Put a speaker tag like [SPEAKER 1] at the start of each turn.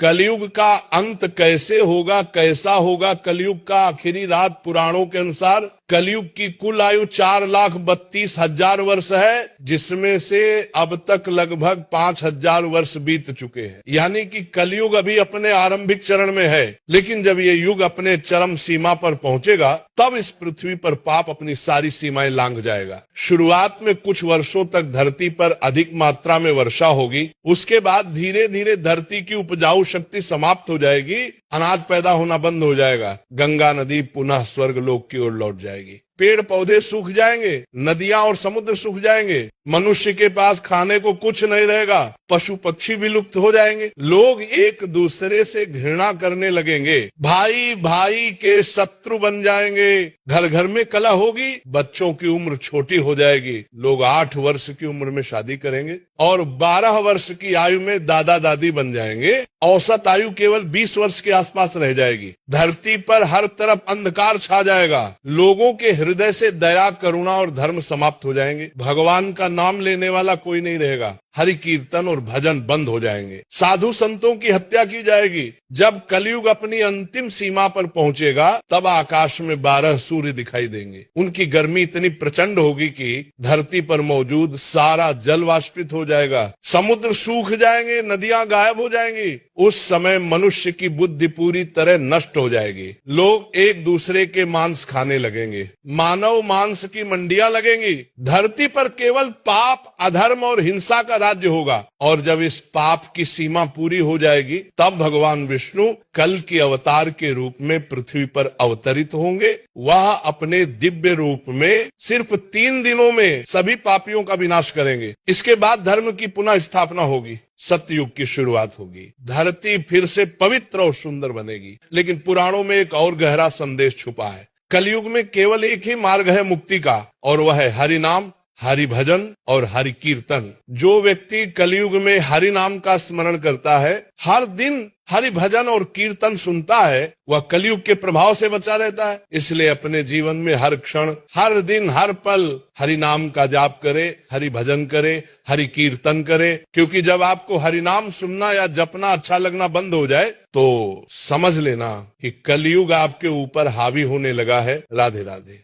[SPEAKER 1] कलयुग का अंत कैसे होगा, कैसा होगा कलयुग का आखिरी रात। पुराणों के अनुसार कलयुग की कुल आयु 4,32,000 वर्ष है, जिसमें से अब तक लगभग 5,000 वर्ष बीत चुके हैं। यानी कि कलयुग अभी अपने आरंभिक चरण में है, लेकिन जब ये युग अपने चरम सीमा पर पहुंचेगा तब इस पृथ्वी पर पाप अपनी सारी सीमाएं लांघ जाएगा। शुरुआत में कुछ वर्षों तक धरती पर अधिक मात्रा में वर्षा होगी, उसके बाद धीरे धीरे धरती की उपजाऊ शक्ति समाप्त हो जाएगी, अनाज पैदा होना बंद हो जाएगा, गंगा नदी पुनः स्वर्ग लोक की ओर लौट जाएगी, पेड़ पौधे सूख जाएंगे, नदियां और समुद्र सूख जाएंगे, मनुष्य के पास खाने को कुछ नहीं रहेगा, पशु पक्षी भी लुप्त हो जाएंगे, लोग एक दूसरे से घृणा करने लगेंगे, भाई भाई के शत्रु बन जाएंगे, घर घर में कलह होगी, बच्चों की उम्र छोटी हो जाएगी, लोग 8 वर्ष की उम्र में शादी करेंगे और 12 वर्ष की आयु में दादा दादी बन जाएंगे, औसत आयु केवल 20 वर्ष के आसपास रह जाएगी। धरती पर हर तरफ अंधकार छा जाएगा, लोगों के हृदय से दया, करुणा और धर्म समाप्त हो जाएंगे, भगवान का नाम लेने वाला कोई नहीं रहेगा, हरि कीर्तन और भजन बंद हो जाएंगे, साधु संतों की हत्या की जाएगी। जब कलयुग अपनी अंतिम सीमा पर पहुंचेगा तब आकाश में 12 सूर्य दिखाई देंगे, उनकी गर्मी इतनी प्रचंड होगी कि धरती पर मौजूद सारा जल वाष्पित हो जाएगा, समुद्र सूख जाएंगे, नदियां गायब हो जाएंगी। उस समय मनुष्य की बुद्धि पूरी तरह नष्ट हो जाएगी, लोग एक दूसरे के मांस खाने लगेंगे, मानव मांस की मंडियां लगेंगी, धरती पर केवल पाप, अधर्म और हिंसा का राज्य होगा। और जब इस पाप की सीमा पूरी हो जाएगी तब भगवान विष्णु कल के अवतार के रूप में पृथ्वी पर अवतरित होंगे। वह अपने दिव्य रूप में सिर्फ 3 दिनों में सभी पापियों का विनाश करेंगे। इसके बाद धर्म की पुनः स्थापना होगी, सतयुग की शुरुआत होगी, धरती फिर से पवित्र और सुंदर बनेगी। लेकिन पुराणों में एक और गहरा संदेश छुपा है। कलयुग में केवल एक ही मार्ग है मुक्ति का, और वह है हरि नाम, हरि भजन और हरि कीर्तन। जो व्यक्ति कलयुग में हरि नाम का स्मरण करता है, हर दिन हरि भजन और कीर्तन सुनता है, वह कलयुग के प्रभाव से बचा रहता है। इसलिए अपने जीवन में हर क्षण, हर दिन, हर पल हरि नाम का जाप करे, हरि भजन करे, हरि कीर्तन करे। क्योंकि जब आपको हरि नाम सुनना या जपना अच्छा लगना बंद हो जाए तो समझ लेना कि कलयुग आपके ऊपर हावी होने लगा है। राधे राधे।